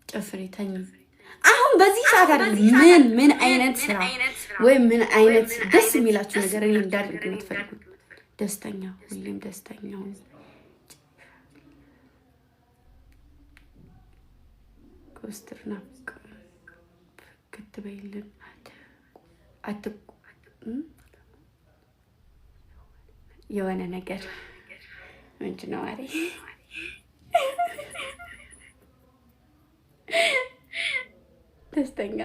ጨፍሪ ተኝ። አሁን በዚህ ሰዓት አይደለም ምን አይነት ስራ ወይ ምን አይነት ደስ የሚላችሁ ነገር እኔ እንዳደርግ የምትፈልጉት? ደስተኛ ሁሌም ደስተኛ ሁኑ። ኮስትርና ክትበይልን አትቁ የሆነ ነገር ምንድን ነው አሬ ደስተኛ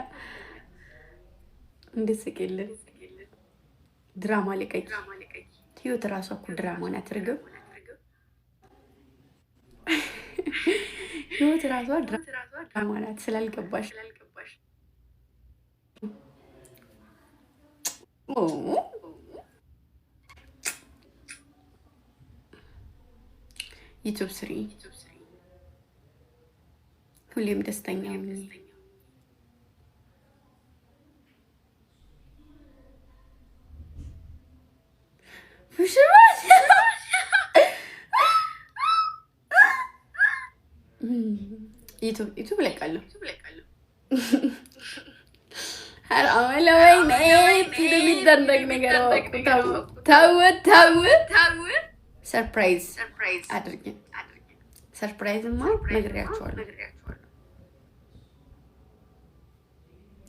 እንድስቅልን ድራማ ልቀቂ። ህይወት ራሷ እኮ ድራማ ናት። ርግብ ህይወት ራሷ ድራማ ናት። ስላልገባሽ ዩቱብ ስሪ። ሁሌም ደስተኛ ነኝ። ዩቱብ ለቃለሁ። አራማለ ወይ የሚደረግ ነገር ታው ሰርፕራይዝ አድርጊ። ሰርፕራይዝማ ነግሬያቸዋለሁ።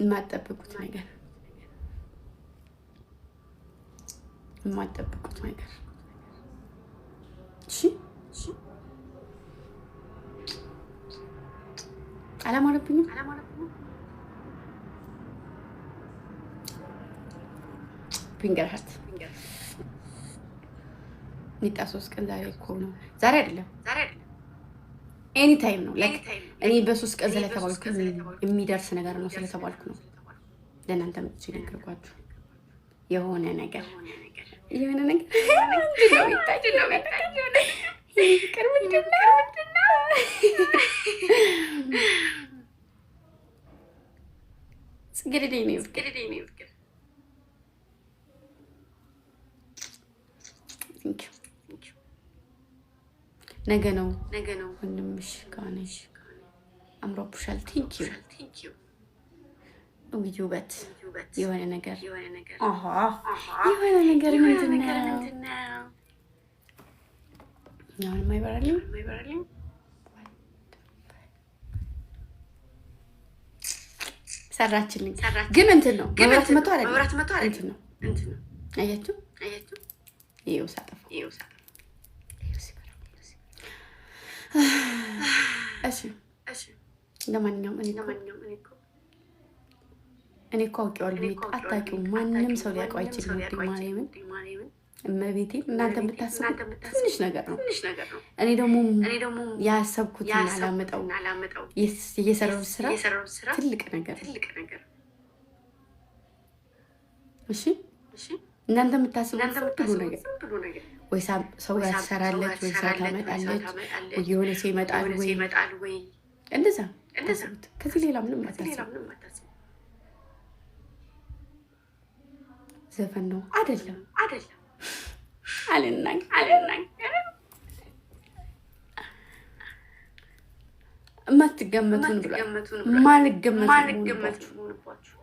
የማትጠብቁት ነገር እሺ። አላማረብኝም። ፊንገርሃት ኒጣ 3 ቀን ዛሬ እኮ ነው። ዛሬ አይደለም ኤኒ ታይም ነው። ላይክ እኔ በ3 ቀን ስለተባልኩ የሚደርስ ነገር ነው ስለተባልኩ ነው ለእናንተ መጥቼ ነገርኳችሁ። የሆነ ነገር ነገ ነው ወንድምሽ ጋር ነሽ። አምሮብሻል። ቴንኪዩ ውበት የሆነ ነገር ምንድን ነው? የማይበራልኝ ሰራችልኝ። ግን እንትን ነው መብራት መቶ እንትን ነው። አያችሁ ይኸው ሳጠፋ። እሺ ለማንኛውም እኔ እኮ አውቄዋለሁ። አታውቂውም። ማንም ሰው ሊያውቀው አይችልም። ማርያምን እመቤቴን እናንተ የምታስቡት ትንሽ ነገር ነው። እኔ ደግሞ ያሰብኩትን አላመጣው እየሰራሁት ስራ ትልቅ ነገር። እሺ እናንተ የምታስቡት ሁሉ ነገር ወይ ሰው ጋር ትሰራለች፣ ወይ ሰው ታመጣለች፣ ወይ የሆነ ሰው ይመጣል፣ ወይ እንደዛ ታስቡት። ከዚህ ሌላ ምንም አታስቡ። ዘፈን ነው አይደለም አልናኝ የማትገመቱን ማልገመቱ ሆነባችሁ።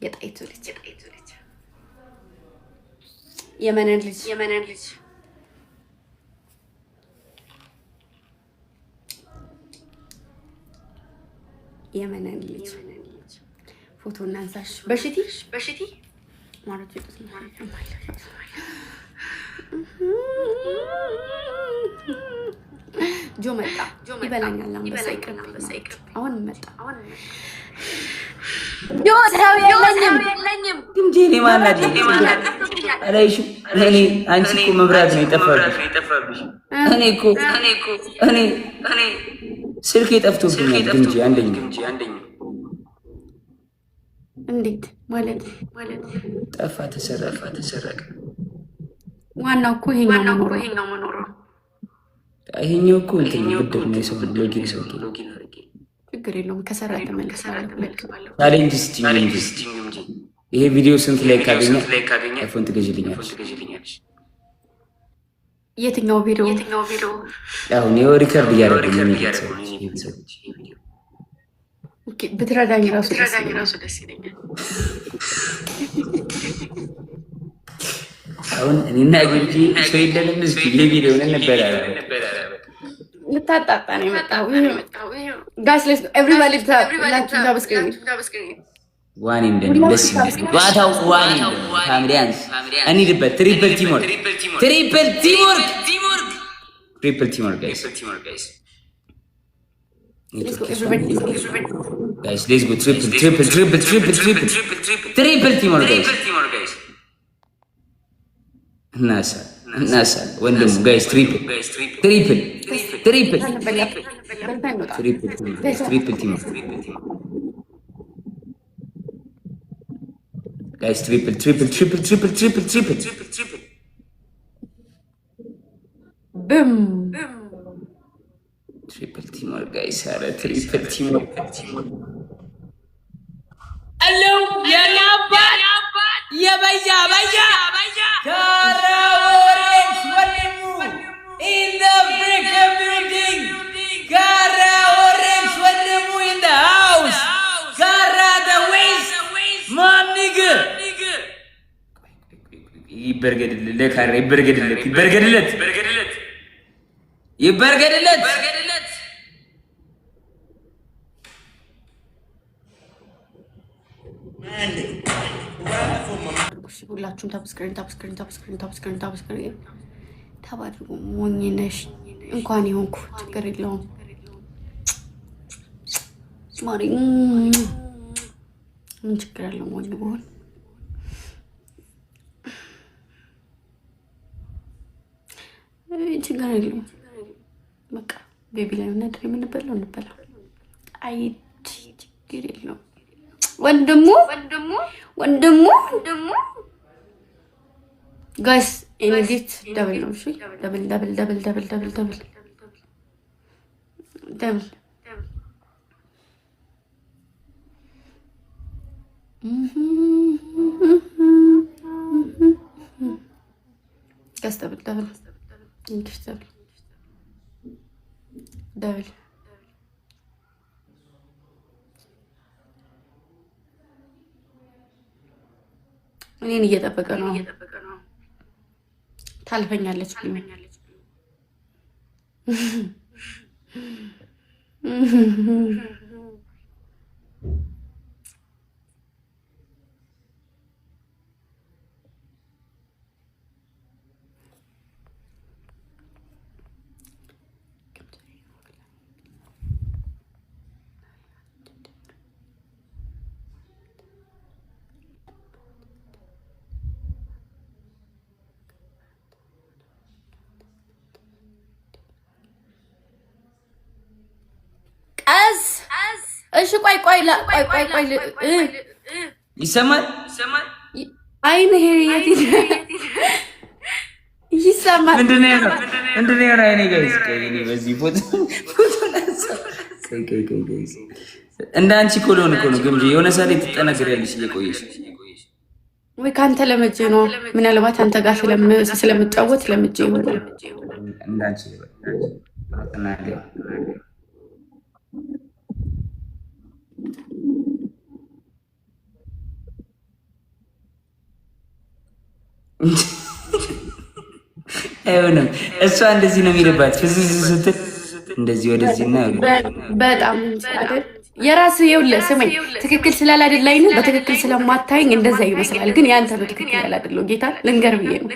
የጣይቱ ልጅ የመነን ልጅ የመነን ልጅ ፎቶ እናንሳሽ። በሽቲ ማለት ጆ መጣ ይበላኛል። አንበሳ ይቅርብ። አሁን መጣ። ጆ ሰው የለኝም እንጂ እኔ ማናት አላይሽ። እኔ አንቺ እኮ መብራት ነው የጠፋብሽ። እኔ ስልክ የጠፍቶብኛል እንጂ አንደኛ እንዴት ማለት ጠፋ፣ ተሰረቀ። ዋናው እኮ ይሄኛው መኖሩ። ይሄኛው እኮ እንትን ብድር ነው የሰው ሎጊን ሰው ችግር የለውም። ከሰራ ተመልሳለሁ። ቻሌንጅ እንጂ ይሄ ቪዲዮ ስንት ላይ ካገኘ አይፎን ትገዢልኛለሽ? የትኛው ቪዲዮ? አሁን ነው ሪከርድ እያደረኩ ነው። ኦኬ ብትረዳኝ ራሱ ደስ ይለኛል። አሁን እኔና ግንጂ ሰው የለንም። እስኪ ለቪዲዮ ነበር ልታጣጣ ነው የመጣው። ጋይስ ሌትስ ኤቭሪባዲ ሰብስክራይብ ዋን እንደኔ ደስ ይላል። ዋታው ዋን ፋሚሊያንስ እንሂድበት። ትሪፕል ቲምወርክ ጋይስ ሌትስ ጎ ትሪፕል ቲምወርክ ጋይስ እናሳ ወንድሙ ጋይስ ትሪፕል ቲምወርክ guys triple boom triple teamwork guys are triple teamwork hello ya baya Orange walimu in the freaking building Orange walimu in the house the waist mom nigga ይበርገድለት ሁላችሁም ታብስክሪን ተባድርጉ። ሞኝ ነሽ እንኳን ይሆንኩ ችግር የለውም ማሪ ምን ችግር አለው ሞኝ ብሆን። ችግር የለውም በቃ ቤቢ ላይ እናድር የምንበላው እንበላው። አይ ችግር የለውም ወንድሙ ጋይስ ኤኒዲት ደብል ነው። እሺ ደብል ጋይስ ደብል እንግዲህ ደብል እኔን እየጠበቀ ነው። ታልፈኛለች እሺ ቆይ ይሰማል። አይኔ ሄሪየት ይሰማል። ምንድነው አይኔ ጋይስ እኔ በዚህ ፎቶ ጋይስ እንዳንቺ ኮሎን እኮ ነው ግምጂ የሆነ ሰዓት ትጠነግሪያለሽ እየቆየሽ ወይ ካንተ ለመጄ ነው። ምናልባት አንተ ጋር ስለምጫወት ለመጄ ይሆናል እንዳንቺ አይሆንም። እሷ እንደዚህ ነው የሚልባት ፍዝዝ ስትል እንደዚህ ወደዚህ እና በጣም አይደል የራስህ ይኸውልህ ስመኝ ትክክል ስላላደላኝ ነው። በትክክል ስለማታየኝ እንደዛ ይመስላል፣ ግን ያንተ ነው ትክክል ያላደለው። ጌታ ልንገር ብዬ ነው።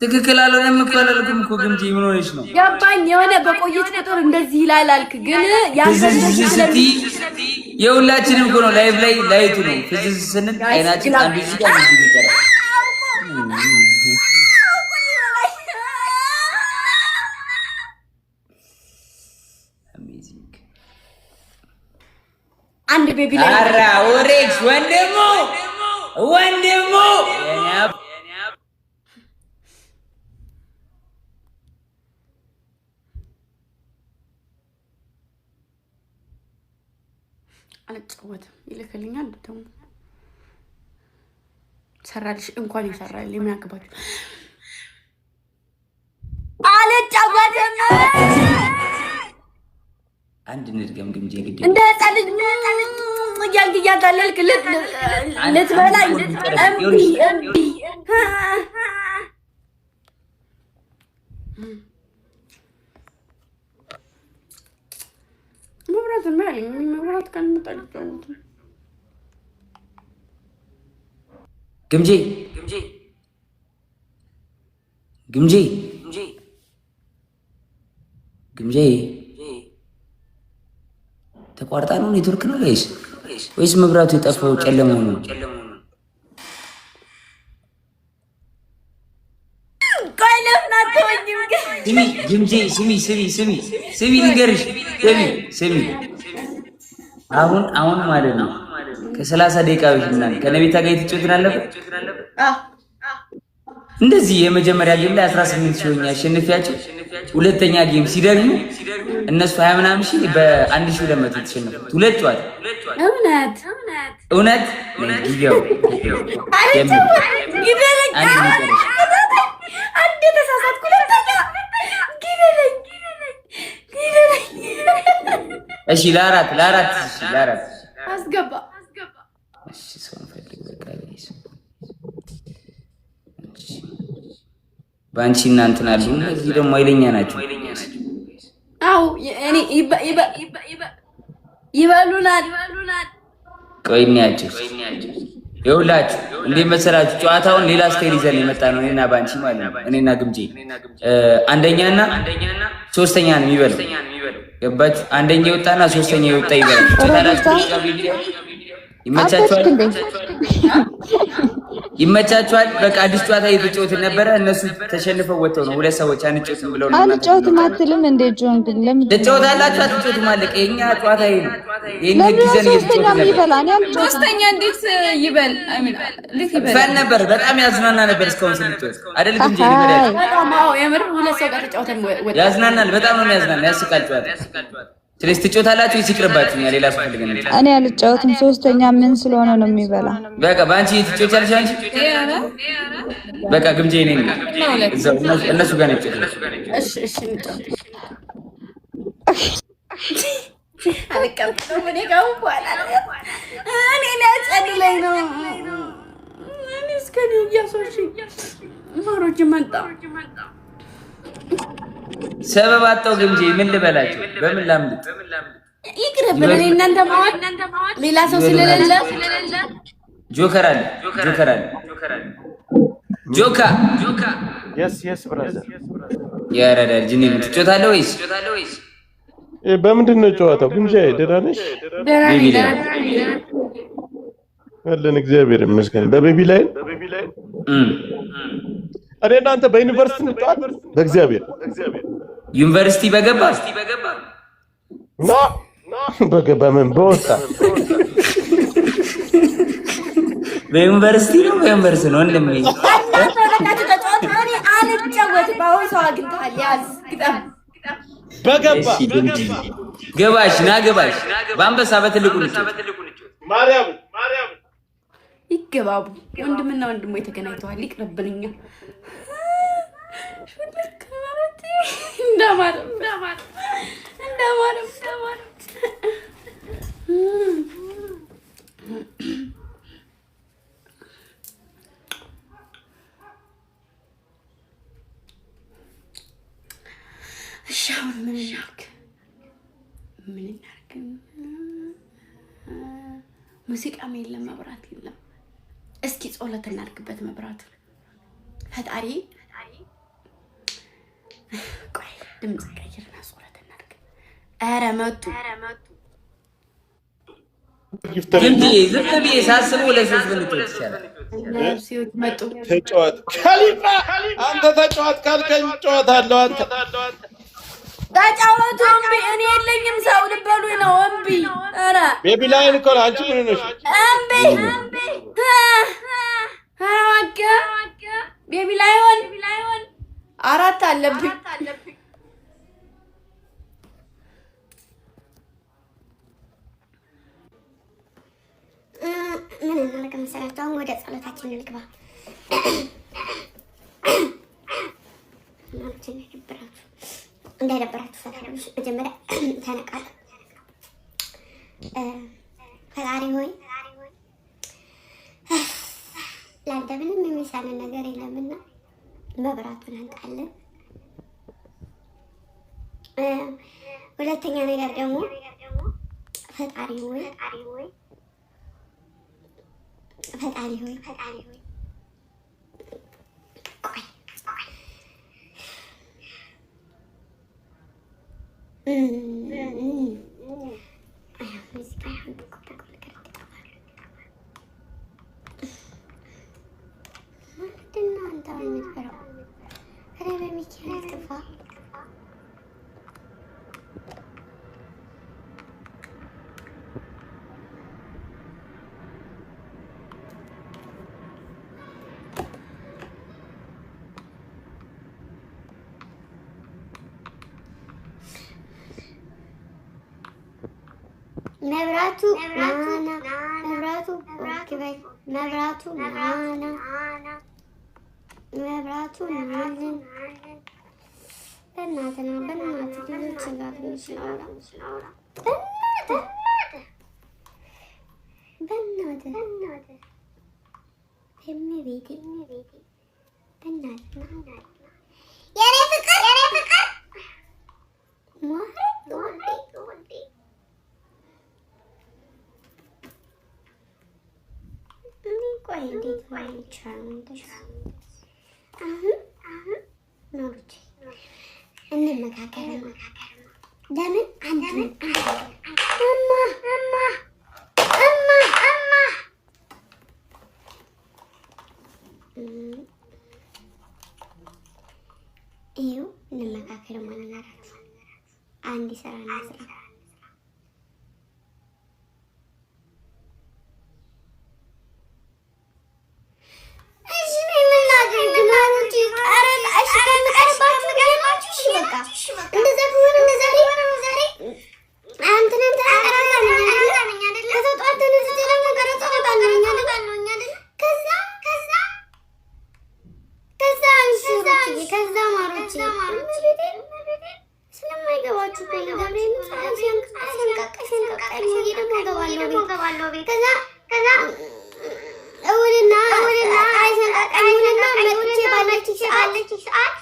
ትክክል አልሆነም እኮ አላልኩም እኮ ግምጂ ምን ሆነሽ ነው? ያባኝ የሆነ በቆየች ቁጥር እንደዚህ ይላል አልክ፣ ግን ያንተ እንደዚህ ስለዚህ የሁላችንም እኮ ነው። ላይቭ ላይ ላይቱ ነው ፍዝዝ ስንል አይናችን አንዱ ይጋር ይገራል። አንድ ቤቢ ላይ አራ ኦሬክስ ወንድሙ አልጫወትም ይልክልኛል። ደግሞ ሰራልሽ እንኳን ይሰራል የሚያገባችሁ አንድ ንድገም ግምጄ ግዴ እንደ ህፃን ልጅ እያልክ እያታለልክ ልትበላኝ እምቢ መብራት ማለኝ መብራት ካን መጣልኝ ግምጄ ተቋርጣ ነው ኔትወርክ ነው ወይስ መብራቱ የጠፋው ጨለማው ነው? ስሚ ልንገርሽ ስሚ አሁን ማለት ነው ከ30 ደቂቃ በፊት ምናምን ከነቤታ ጋር የተጫወትን አለበት። እንደዚህ የመጀመሪያ ጌም ላይ 18 ሺህ ሆኜ አሸንፊያቸው ሁለተኛ ጌም ሲደግሙ እነሱ 20 ምናምን ሺህ በ1200 ተሸነፉት። ሁለት ጨዋታ እውነት ይገው እሺ ለአራት አስገባ። እሺ ሰው ፈልግ በቃ ባንቺ እናንተና አሉ እዚህ ደግሞ ኃይለኛ ናቸው። አው እኔ ይበሉናል። ቆይ እንያቸው ይኸውላችሁ እንዴት መሰላችሁ ጨዋታውን ሌላ ስታይል ይዘን የመጣ ነው። እኔና ባንቺ ማለት ነው እኔና ግምጄ አንደኛና ሶስተኛ ነው የሚበለው ገባችሁ? አንደኛ ይወጣና ሶስተኛ ይወጣ ይበላል። ይመቻችኋል። በቃ አዲስ ጨዋታ እየተጫወትን ነበረ። እነሱ ተሸንፈው ወጥተው ነው ሁለት ሰዎች አንጫወትም ብለው ነው። አንጫወትም አትልም እንዴ ጆን? ግን ለምን ትጫወታላችሁ? አትጫወቱም አለቀ። የኛ ጨዋታ ይሄ ነው። ይሄን ጊዜን ሶስተኛ እንዴት ይበል? ፈን ነበር። በጣም ያዝናና ነበር እስካሁን ስንጫወት አይደል? ግን በጣም የምር ሁለት ሰው ጋር ተጫውተን ወጣ። ያዝናናል። በጣም ነው ያዝናና። ያስቃል ጨዋታ። ስለዚህ ትጫወታላችሁ ይስቅርባችሁ። ሌላ ሰው ፈልገን እኔ አልጫወትም። ሶስተኛ ምን ስለሆነ ነው የሚበላ? በቃ ባንቺ ትጫወቻለሽ አንቺ። በቃ ግምጄ ነኝ እነሱ ጋር ነው። እሺ አልቀበልም። እኔ ጋር በኋላ እኔ ሊያጸድለኝ ነው። እኔ እስከኔ እያሶሽ ማሮጅ መጣ ሰበብ አጣው ግምጄ ምን ልበላችሁ? በምን ላምልጥ? ይቅርብን። እኔ እናንተ ማዋል ሌላ ሰው ስለሌለ ጆከር አለ ጆካ የስ ብራዘር ያረዳል ጅኒ ትጮታለህ ወይስ በምንድን ነው ጨዋታው? ግምጄ ደህና ነሽ? አለን እግዚአብሔር ይመስገን። በቤቢ ላይ እኔ እናንተ በዩኒቨርሲቲ እንጫወት። በእግዚአብሔር ዩኒቨርሲቲ በገባ ምን በወጣ በዩኒቨርሲቲ ነው እንደምን በገባ ገባሽ በአንበሳ በትልቁ ማርያም ይገባቡ። ወንድምና ወንድሞ የተገናኝተዋል። ይቅርብልኛ እንደማረም እሺ አሁን ምን እናድርግ? ሙዚቃም የለም መብራት የለም። እስኪ ጸሎት እናድርግበት መብራቱ ፈጣሪ። ቆይ ድምጽ ቀይርና ጸሎት እናድርግ። ኧረ መጡ ግምጄ ዝም ብዬ ሳስበው ለሶስት ብንጮት ይቻላል። ለሲዮት መጡ። ተጫወት ካሊፋ አንተ ተጫወት ካልከኝ ጨዋታለሁ። አንተ ተጫወቱ። እምቢ እኔ የለኝም ሰው ልበሉኝ ነው። እምቢ ኧረ ቤቢ ላይን እኮ አንቺ ምን ነሽ? እምቢ ኧረ ዋጋ ቤቢ ላይሆን አራት አለብኝ። ምን እናደርግ መሰላችሁ? አሁን ወደ ጸሎታችን እንግባ። እንዳይደበራችሁ ፈታለሽ። መጀመሪያ ተነቃሉ። ፈጣሪ ሆይ ለአንተ ምንም የሚሳነን ነገር የለምና መብራቱን አንጣለን። ሁለተኛ ነገር ደግሞ ፈጣሪ ሆይ መብራቱ ናለን። በእናትህ ልጆች ጋር ትንሽ ላውራ። በእናትህ እመቤቴ በእናትህ የኔ ፍቅር ቆይ እንዴት አሁን ኖሩት እንመካከር። ለምን ይኸው እንመካከር ማለት አንድ ይሰራ ነው።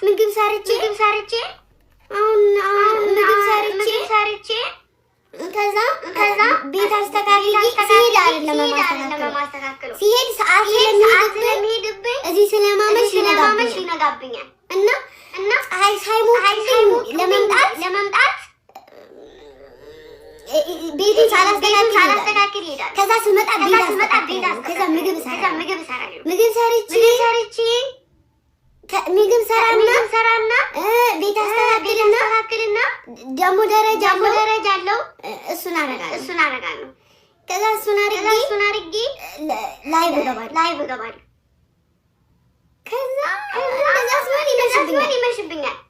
ምግብ ሰርቼ ከዛ ቤት አስተካክዬ ሲሄድ ሰዓት ስለሚሄድብኝ እዚህ ስለማመሽ ይነጋብኛል እና ፀሐይ ሳይሞቅ ለመምጣት ቤቴን ሳላስተካክል ይሄዳል። ከዛ ስመጣ ከዛ ምግብ ሰራና ቤት አስተካክልና ደግሞ ደረጃ አለው እሱን አደርጋለሁ። ከዛ እሱን አድርጌ ላይቭ እገባለሁ። ከዛ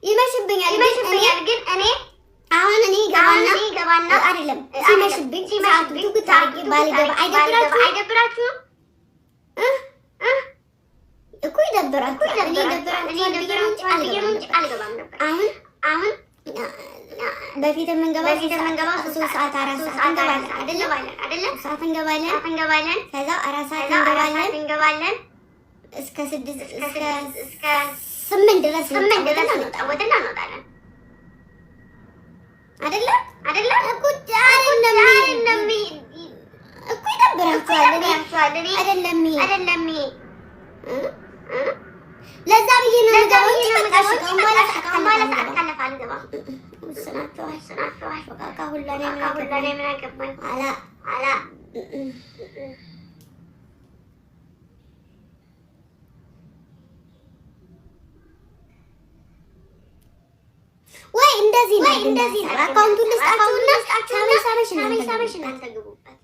ይመሽብኛል ግን እኔ ገባና አይደለም ሲመሽብኝ ሰዓቱ ትጉት አድርጌ ባልገባ አይደብራችሁም? እኮ ይደብራችኋል። እኔ አልገባም ነበር። አሁን በፊት የምንገባው 3 ሰዓት 4 ሰዓት እንገባለን። ከዛ 4 ሰዓት እንገባለን እስከ 8 ድረስ እንወጣለን። አይደለ እኮ ይደብራችኋል። አይደለም ለዛ ብዬ ነው ወይ እንደዚህ ነው። አካውንቱን ልስጣችሁና ሳመሽ እናንተ ግቡበት።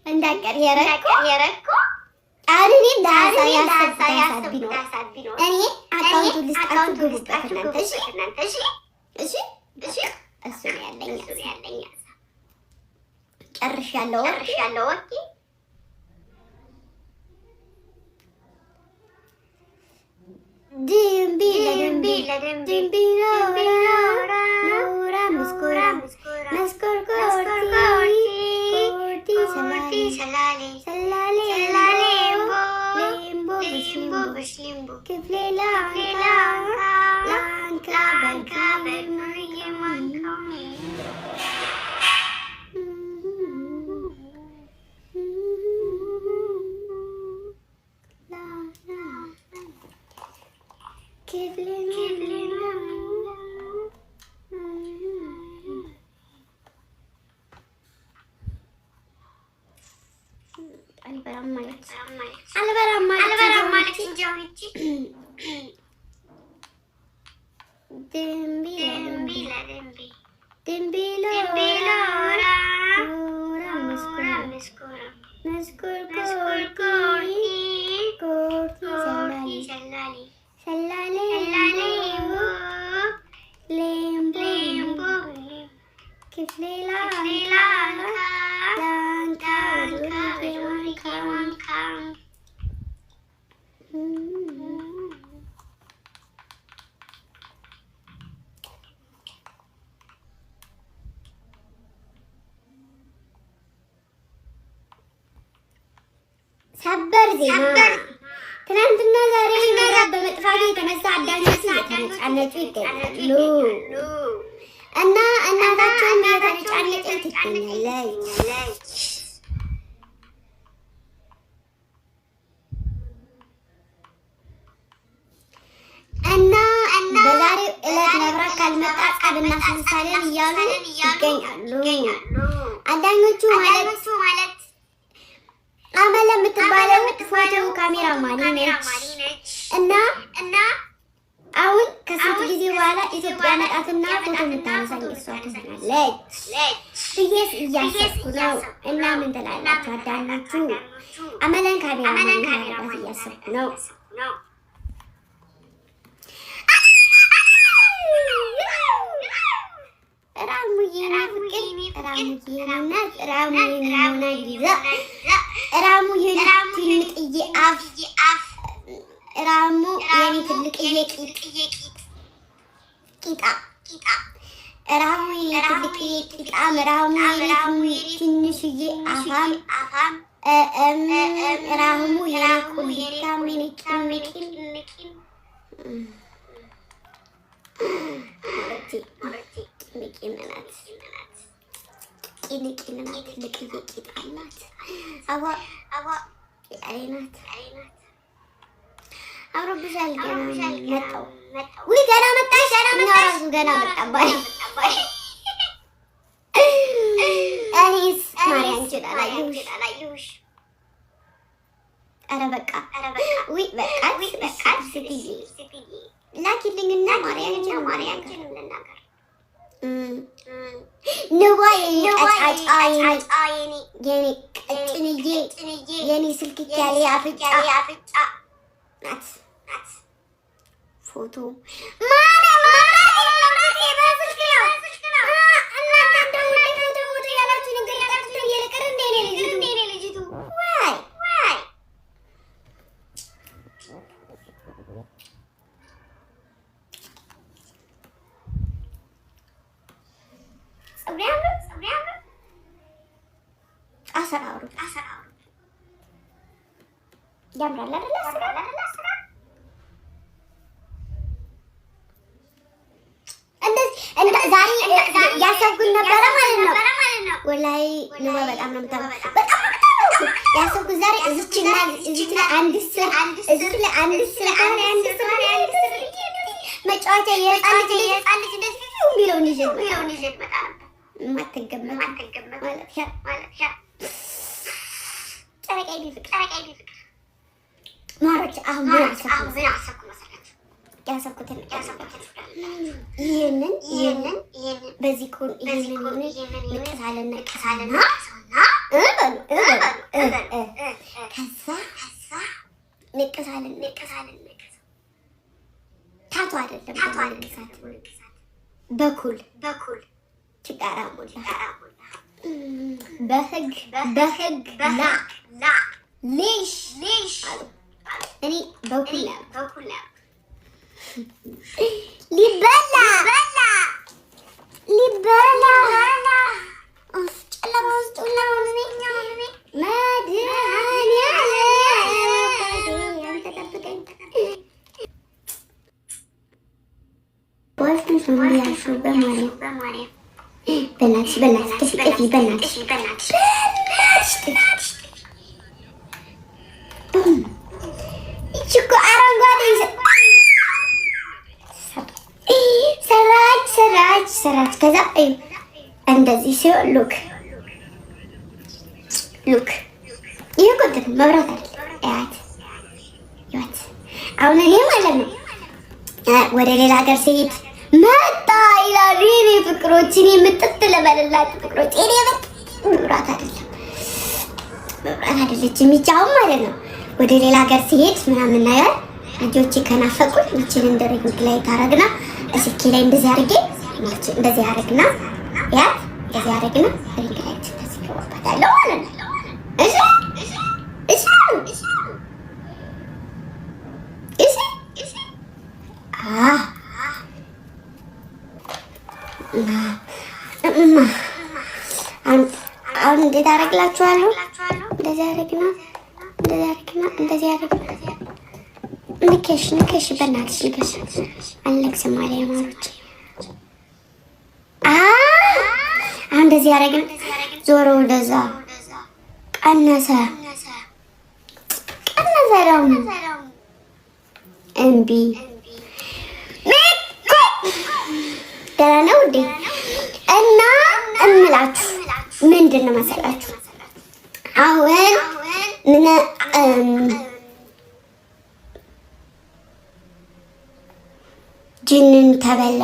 እንዳቀር የረኮ አሪኒ ዳሳ ያሳቢ ነው። እኔ አካውንቱን ልስጣችሁ ግቡበት እናንተ። እሺ እሱ ነው ያለኝ። ጨርሻለሁ። ድንቢ ኖራ መስኮራ ኮርቲ ሰላሌ ሌምቦ በሽሊምቦ ክፍሌ ላንካ አልበራም ማለት ድንቢ ሎራ መስኮር ኮርቲ ሰላሌ ሌምቦ ክፍሌ ላንካ ሰበር ዜና ትናንትና ዛሬ በመጥፋቱ የተነሳ አዳኞቹ እየተነጫነጩ ይገኛሉ እና እናታቸውም እየተነጫነጨች ትገኛለች። እና በዛሬው ዕለት መብራት ካልመጣ ጸብና ስንሳለን እያሉ ይገኛሉ። አዳኞቹ ማለት አመለ የምትባለው ፎቶ ካሜራማን ነች እና አሁን ከስንት ጊዜ በኋላ ኢትዮጵያ መጣትና ፎቶ የምታነሳኝ እሷ ትሆናለች ብዬሽ እያሰብኩ ነው። እና ምን ትላላችሁ አዳኞቹ? አመለን ካሜራማን ማድረጋት እያሰብኩ ነው። ራሙዬ ትልቅዬ አፍ ራሙ የኔ ትልቅዬ ቂጣ ራሙ የኔ ትልቅዬ ቂጣም ራሙ የኔ ትንሽዬ አፋም ራሙ የኔ ቁልታም የኔ ቂንቂን ቂንቂንናት ትልቅዬ ቂጣ ናት። አዋ አይናት አውሮብሻል። ገና መጣው ወይ ገና መጣሽ? ራሱ ገና መጣባይ። እኔስ ማርያም ችላላዩሽ። ኧረ በቃ ወይ በቃ ስትይ ላኪልኝና ማርያም ልናገር ንዋ የኔ ቀጫጫ የኔ ቀጭንዬ የኔ ስልክክ ያለ አፍጫ ናት ፎቶ አሰራሩ ያምራል አይደል? ዛሬ ያሰብኩት ነበረ ማለት ነው። ወላሂ ንባ በጣም ነው የምታምረው። በጣም ያሰብኩት ዛሬ እዚች ላይ አንድ ስር መጫወቻ የህፃን ልጅ እንደዚህ የሚለውን ይዤ እመጣለሁ። ማትገመት ማለት ጨረቃ ፍቅር ማሮች አሁን ያሰብኩትን ይሄንን በዚህ ኮን ይሄንን ንቀሳለን ከዛ ንቀሳለን ታቶ አይደለም በኩል ችጋራ ሞላ በህግ ላ ሌሽ እኔ በኩል ሊበላ ጨለማ ውስጥ በእናትሽ እኮ አረንጓዴ ሰራች። ከዛ እንደዚህ ሲሆን ሉክ ይህ ቁጥር መብራት አይደል? ያት አሁን እኔ ማለት ነው ወደ ሌላ ሀገር ሲሄድ መጣ ይላሉ የኔ ፍቅሮች። እኔ ምጥጥ ልበልላችሁ ፍቅሮች። እኔ መብራት አይደለችም ይቻውን ማለት ነው። ወደ ሌላ ሀገር ሲሄድ ምናምን ነገር ልጆቼ ከናፈቁኝ ይችን እንደሪንግ ላይ ታረግና እስኪ ላይ እንደዚህ አድርጌ እንደዚህ አድርግና ያት እንደዚህ አድርግና ሪንግ ላይ ተስከባታለሁ ማለት ነው። እሺ አሁን እንዴት አደርግላችኋለሁ? እንደዚህ አደርግና ንከሽ በእናትሽ ንከሽ አለቅስም አለ የማሮች። አሁን እንደዚህ አደርግና ዞሮ ወደዛ ቀነሰ ደግሞ እምቢ ደህና ነው እንዴ? እና እምላችሁ ምንድን ነው መሰላችሁ አሁን ምን ጅንን ተበላ።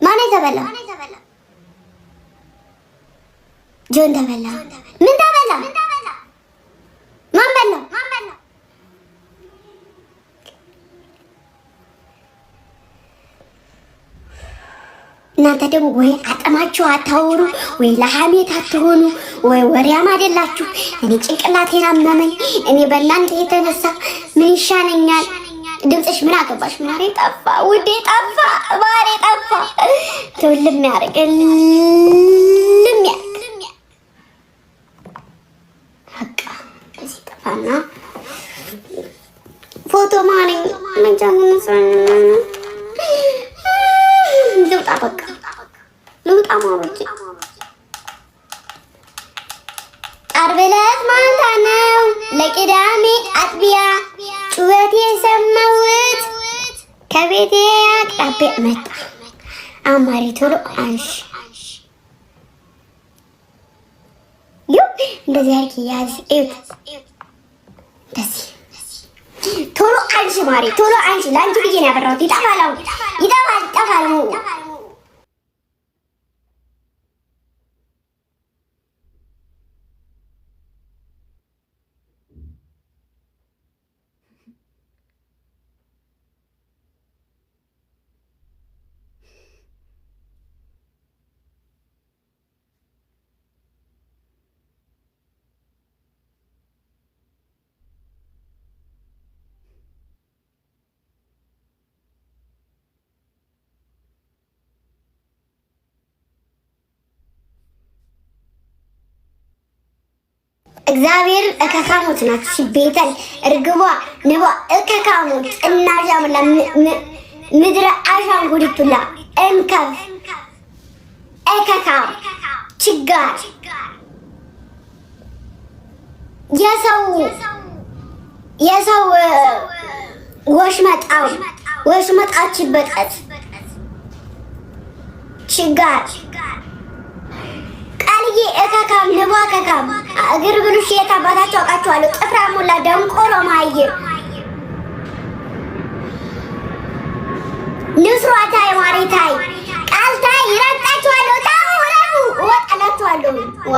ማን ተበላ? ጆን ተበላ። ምን ተበላ? ማን በላ? እናንተ ደግሞ ወይ አጠማችሁ አታወሩ፣ ወይ ለሐሜት አትሆኑ፣ ወይ ወሬያም አይደላችሁ። እኔ ጭንቅላቴን አመመኝ። እኔ በእናንተ የተነሳ ምን ይሻለኛል? ድምፅሽ ምን አገባሽ? ማሬ ጠፋ፣ ውዴ ጠፋ፣ ማሬ ጠፋ። ትውልም ያርግልም በቃ እዚህ ጠፋና ፎቶ ማረኝ መንጃውን ልውጣ፣ በቃ ልውጣ ማሮቼ። ዓርብ ዕለት ማታ ነው ለቅዳሜ አጥቢያ ጩኸት የሰማሁት ከቤቴ አቅራቢያ መጣ። አማሪ ቶሎ አንሺ፣ እንደዚህ አድርጊ፣ ያዝ፣ እዩት፣ እንደዚህ ቶሎ አንሺ ማሪ፣ ቶሎ አንሺ። ለአንቺ ብዬ ነው ያበራሁት። ይጠፋል። እግዚአብሔር እከካሞት ናችሁ። ቤተል እርግቧ ንቧ እከካሞት እናዣምላ ምድረ አሻንጉሊቱላ እንከፍ እከካም ችጋር የሰው ወሽመጣችበት ችጋር ቃልዬ እከካም ንቧ እከካም እግር ብሉሽ የታባታችሁ አውቃችኋለሁ። ጥፍራ ሙላ ደንቆሮ ማየር ንስሯታይ ማሪታይ ቃልታይ ይረግጣችኋለሁ። ታው ወጣላችኋለሁ ዋ